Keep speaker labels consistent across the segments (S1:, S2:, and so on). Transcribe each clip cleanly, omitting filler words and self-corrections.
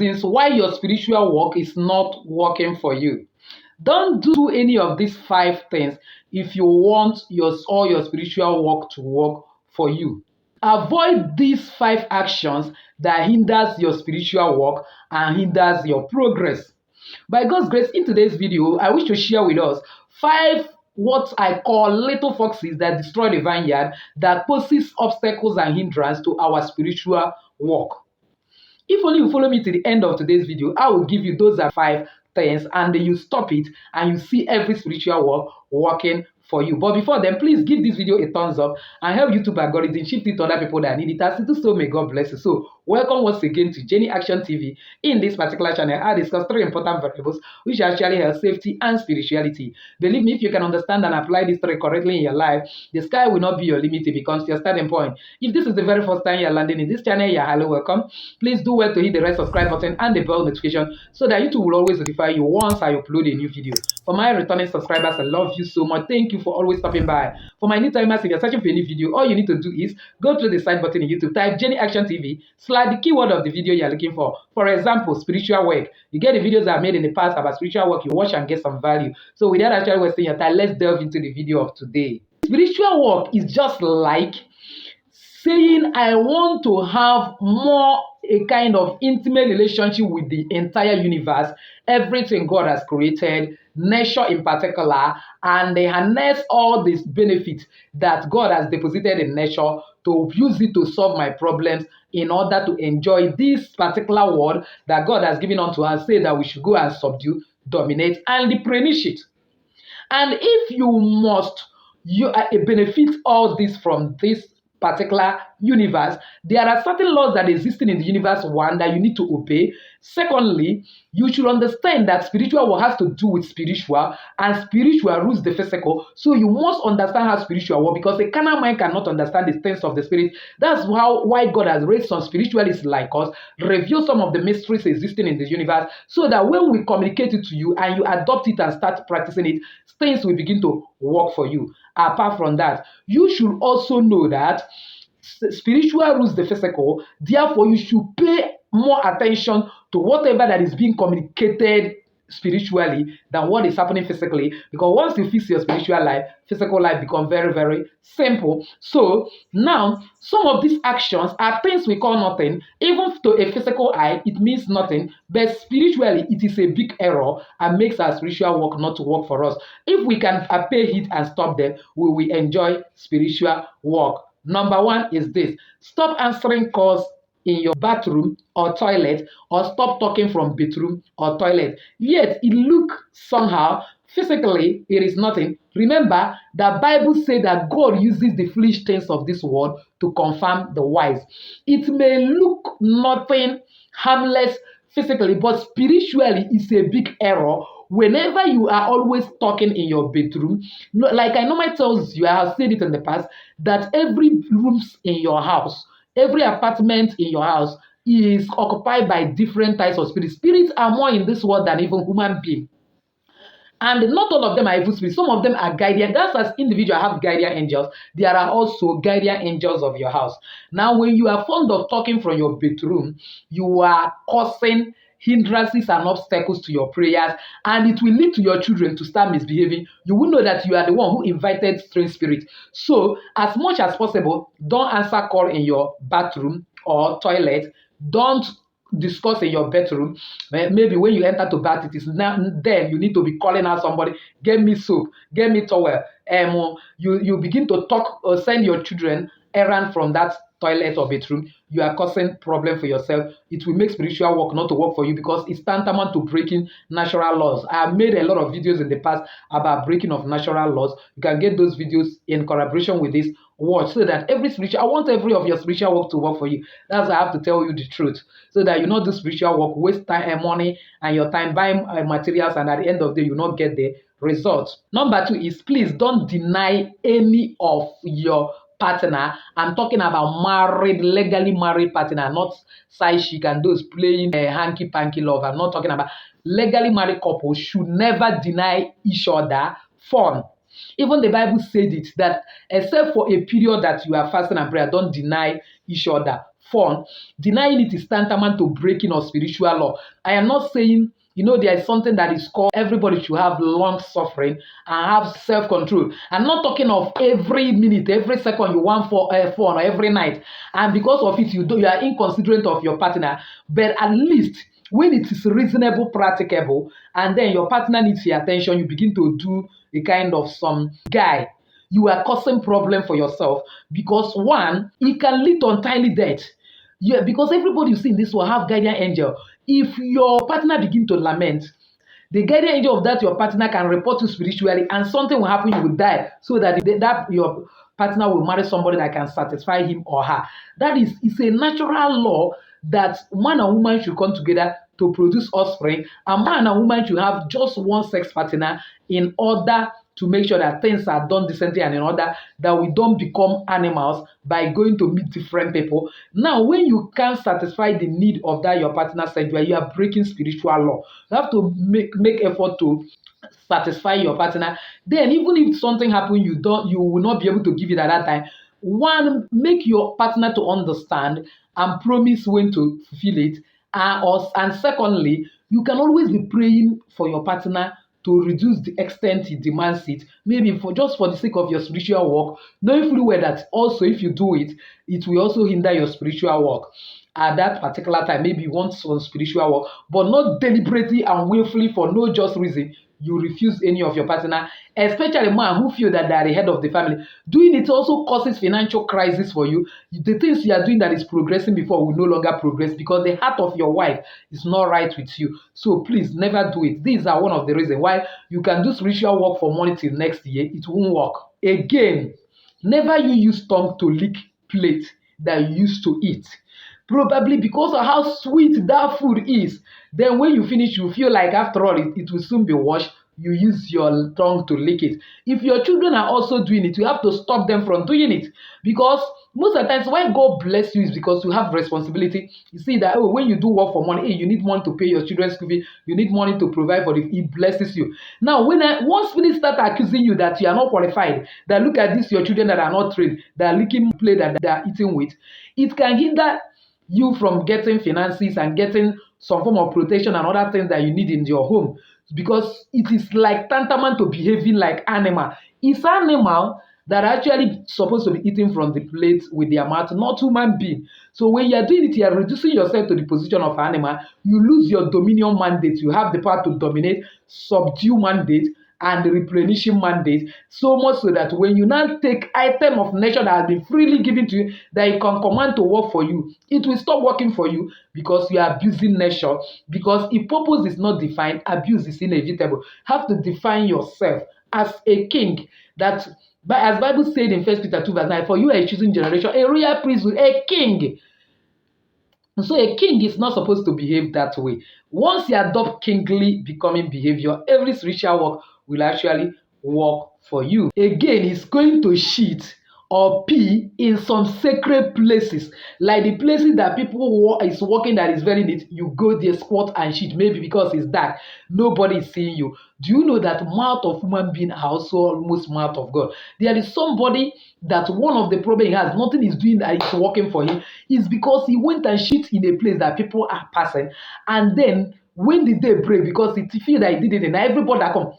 S1: reasons why your spiritual work is not working for you. Don't do any of these 5 things if you want all your spiritual work to work for you. Avoid these 5 actions that hinders your spiritual work and hinders your progress. By God's grace, in today's video, I wish to share with us 5 what I call little foxes that destroy the vineyard, that poses obstacles and hindrance to our spiritual work. If only you follow me to the end of today's video, I will give you those 5 things, and then you stop it and you see every spiritual work working for you. But before then, please give this video a thumbs up and help YouTube algorithm shift it to other people that need it. As you do so, may God bless you. So welcome once again to Jenny Action TV. In this particular channel, I discuss 3 important variables which actually help safety and spirituality. Believe me, if you can understand and apply these 3 correctly in your life, the sky will not be your limit. It becomes your starting point. If this is the very first time you're landing in this channel, you're highly welcome. Please do well to hit the red subscribe button and the bell notification so that YouTube will always notify you once I upload a new video. For my returning subscribers, I love you so much. Thank you for always stopping by. For my new timers, if you're searching for a new video, all you need to do is go to the side button in YouTube, type Jenny Action TV, slide the keyword of the video you're looking for. For example, spiritual work. You get the videos I've made in the past about spiritual work, you watch and get some value. So without actually wasting your time, let's delve into the video of today. Spiritual work is just like saying I want to have a kind of intimate relationship with the entire universe, everything God has created, nature in particular, and they harness all these benefits that God has deposited in nature to use it to solve my problems in order to enjoy this particular world that God has given unto us, say that we should go and subdue, dominate, and replenish it. And if you benefit all this from this particular universe, there are certain laws that exist in the universe, one, that you need to obey. Secondly, you should understand that spiritual work has to do with spiritual, and spiritual rules the physical. So you must understand how spiritual work, because a carnal mind cannot understand the things of the spirit. That's why God has raised some spiritualists like us, reveal some of the mysteries existing in the universe, so that when we communicate it to you and you adopt it and start practicing it, things will begin to work for you. Apart from that, you should also know that spiritual rules the physical. Therefore, you should pay more attention to whatever that is being communicated spiritually than what is happening physically, because once you fix your spiritual life, physical life becomes very, very simple. So now, some of these actions are things we call nothing. Even to a physical eye, it means nothing, but spiritually, it is a big error and makes our spiritual work not to work for us. If we can pay it and stop them, we will enjoy spiritual work. Number 1 is this: stop answering calls in your bathroom or toilet, or stop talking from bathroom or toilet. Yet it look somehow, physically it is nothing. Remember, the Bible says that God uses the foolish things of this world to confirm the wise. It may look nothing, harmless physically, but spiritually it's a big error. Whenever you are always talking in your bedroom, like I normally tell you, I have said it in the past, that every room in your house, every apartment in your house is occupied by different types of spirits. Spirits are more in this world than even human beings. And not all of them are evil spirits. Some of them are guardian. That's as individuals have guardian angels. There are also guardian angels of your house. Now, when you are fond of talking from your bedroom, you are causing hindrances and obstacles to your prayers, and it will lead to your children to start misbehaving. You will know that you are the one who invited strange spirits. So, as much as possible, don't answer call in your bathroom or toilet. Don't discuss in your bedroom. Maybe when you enter to bath, it is now then you need to be calling out somebody, get me soap, get me towel. You begin to talk or send your children errand from that toilet or bedroom. You are causing problem for yourself. It will make spiritual work not to work for you, because it's tantamount to breaking natural laws. I have made a lot of videos in the past about breaking of natural laws. You can get those videos in collaboration with this watch, so that I want every of your spiritual work to work for you. That's why I have to tell you the truth, so that you not do spiritual work, waste time and money and your time buying materials, and at the end of the day, you not get the results. Number 2 is, please don't deny any of your partner. I'm talking about legally married partner, not side chick and those playing hanky-panky love. I'm not talking about legally married couples. Should never deny each other fun. Even the Bible said it, that except for a period that you are fasting and prayer, don't deny each other fun, denying it is tantamount to breaking of spiritual law. I am not saying, there is something that is called everybody should have long suffering and have self-control. I'm not talking of every minute, every second you want for fun, or every night, and because of it you are inconsiderate of your partner. But at least when it is reasonable, practicable, and then your partner needs your attention, you begin to do a kind of some guy. You are causing problem for yourself, because one, it can lead to untimely death. Yeah, because everybody you see in this will have guardian angel. If your partner begin to lament, the guardian angel of that your partner can report you spiritually, and something will happen, you will die, so that your partner will marry somebody that can satisfy him or her. That is, it's a natural law that man and woman should come together to produce offspring, and man and woman should have just one sex partner in order to make sure that things are done decently, and in order that we don't become animals by going to meet different people. Now, when you can't satisfy the need of that your partner sexually, you are breaking spiritual law. You have to make effort to satisfy your partner. Then, even if something happens, you will not be able to give it at that time. One, make your partner to understand and promise when to fulfill it. And secondly, you can always be praying for your partner to reduce the extent he demands it, maybe for the sake of your spiritual work, knowing fully well that also if you do it, it will also hinder your spiritual work. At that particular time, maybe you want some spiritual work, but not deliberately and willfully for no just reason. You refuse any of your partner, especially man who feel that they are the head of the family. Doing it also causes financial crisis for you. The things you are doing that is progressing before will no longer progress, because the heart of your wife is not right with you. So please never do it. These are one of the reasons why you can do spiritual work for money till next year. It won't work. Again, never you use tongue to lick plate that you used to eat. Probably because of how sweet that food is. Then when you finish, you feel like after all, it will soon be washed. You use your tongue to lick it. If your children are also doing it, you have to stop them from doing it. Because most of the times when God bless you is because you have responsibility. You see that when you do work for money, you need money to pay your children's school fee, you need money to provide for it. He blesses you. Now, once people start accusing you that you are not qualified, that look at this, your children that are not trained, that are licking plate that they are eating with, it can hinder you from getting finances and getting some form of protection and other things that you need in your home, because it is like tantamount to behaving like animal. It's animal that are actually supposed to be eating from the plate with their mouth, not human being. So when you are doing it, you are reducing yourself to the position of animal. You lose your dominion mandate. You have the power to dominate, subdue mandate, and the replenishing mandate, so much so that when you now take item of nature that has been freely given to you, that you can command to work for you, it will stop working for you, because you are abusing nature. Because if purpose is not defined, abuse is inevitable. Have to define yourself as a king. That, but as Bible said in 1 Peter 2 verse 9, for you are a chosen generation, a royal priesthood, a king. So a king is not supposed to behave that way. Once you adopt kingly becoming behavior, every spiritual work will actually work for you. Again, it's going to shit or pee in some sacred places, like the places that people is working that is very neat. You go there, squat and shit, maybe because it's dark, nobody is seeing you. Do you know that mouth of human being are also almost mouth of God? There is somebody that one of the problem he has, nothing is doing that is working for him, is because he went and shit in a place that people are passing, and then when the day break, because it feel that he did it, and everybody that come,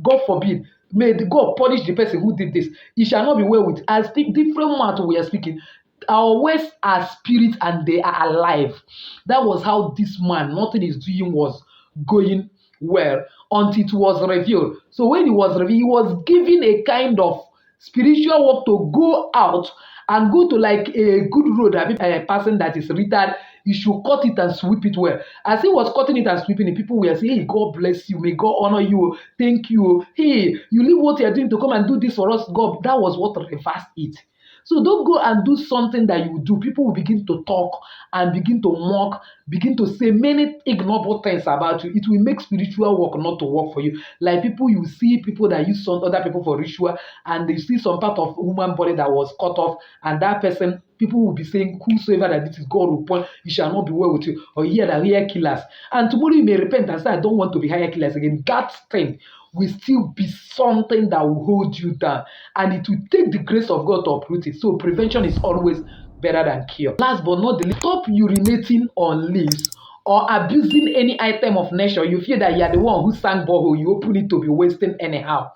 S1: God forbid, may God punish the person who did this. It shall not be well with. I speak different matter we are speaking. Our words are spirit and they are alive. That was how this man, nothing is doing was going well until it was revealed. So when it was revealed, he was given a kind of spiritual work to go out and go to like a good road. A person that is retarded, you should cut it and sweep it well. As he was cutting it and sweeping it, people were saying, hey, God bless you, may God honor you, thank you. Hey, you leave what you're doing to come and do this for us, God. That was what reversed it. So don't go and do something that you do. People will begin to talk and begin to mock, begin to say many ignoble things about you. It will make spiritual work not to work for you. Like people, you see people that use some other people for ritual, and they see some part of human body that was cut off, and that person, people will be saying, whosoever that this is God will point, you shall not be well with you, or hear that hire killers. And tomorrow you may repent and say, I don't want to be hire killers again. That thing will still be something that will hold you down, and it will take the grace of God to uproot it. So prevention is always better than cure. Last but not the least, stop urinating on leaves or abusing any item of nature. You feel that you are the one who sang borehole, you open it to be wasting anyhow.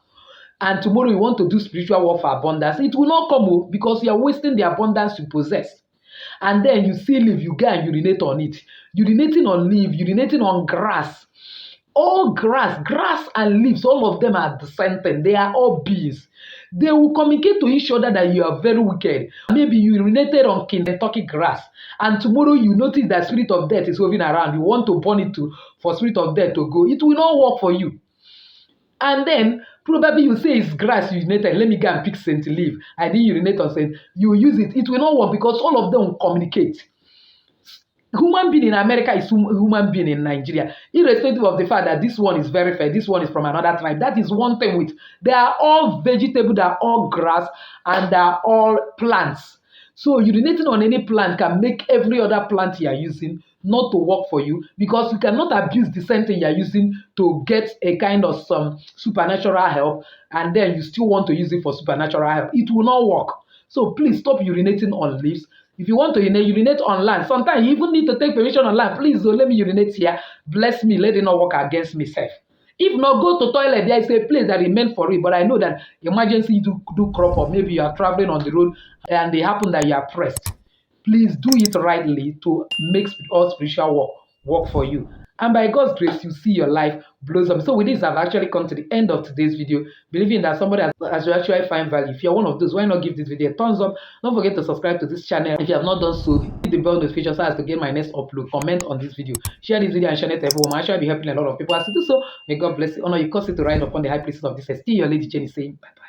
S1: And tomorrow you want to do spiritual work for abundance. It will not come because you are wasting the abundance you possess. And then you see leaf, you go and urinate on it. Urinating on leaf, urinating on grass. All grass and leaves, all of them are the same thing. They are all beings. They will communicate to each other that you are very wicked. Maybe you urinated on Kentucky grass, and tomorrow you notice that spirit of death is moving around. You want to burn it for spirit of death to go. It will not work for you. And then probably you say it's grass you urinated. Let me go and pick scent leaf. I didn't urinate on scent. You use it. It will not work because all of them will communicate. Human being in America is human being in Nigeria, irrespective of the fact that this one is very fair, this one is from another tribe. That is one thing with, they are all vegetable, they are all grass, and they are all plants. So urinating on any plant can make every other plant you are using not to work for you, because you cannot abuse the same thing you are using to get a kind of some supernatural help, and then you still want to use it for supernatural help. It will not work. So please stop urinating on leaves. If you want to urinate on land, sometimes you even need to take permission on land. Please don't let me urinate here. Bless me, let it not work against me self. If not, go to toilet. There is a place that is meant for it. But I know that emergency do crop up. Maybe you are traveling on the road and they happen that you are pressed. Please do it rightly to make all spiritual work for you. And by God's grace, you see your life blossom. So with this, I've actually come to the end of today's video, believing that somebody has actually find value. If you're one of those, why not give this video a thumbs up? Don't forget to subscribe to this channel. If you have not done so, hit the bell notification so as to get my next upload. Comment on this video. Share this video and share it to everyone. I'll actually be helping a lot of people. As you do so, may God bless you. Honor you, cause it to ride upon the high places of this. Still your lady Jenny saying bye.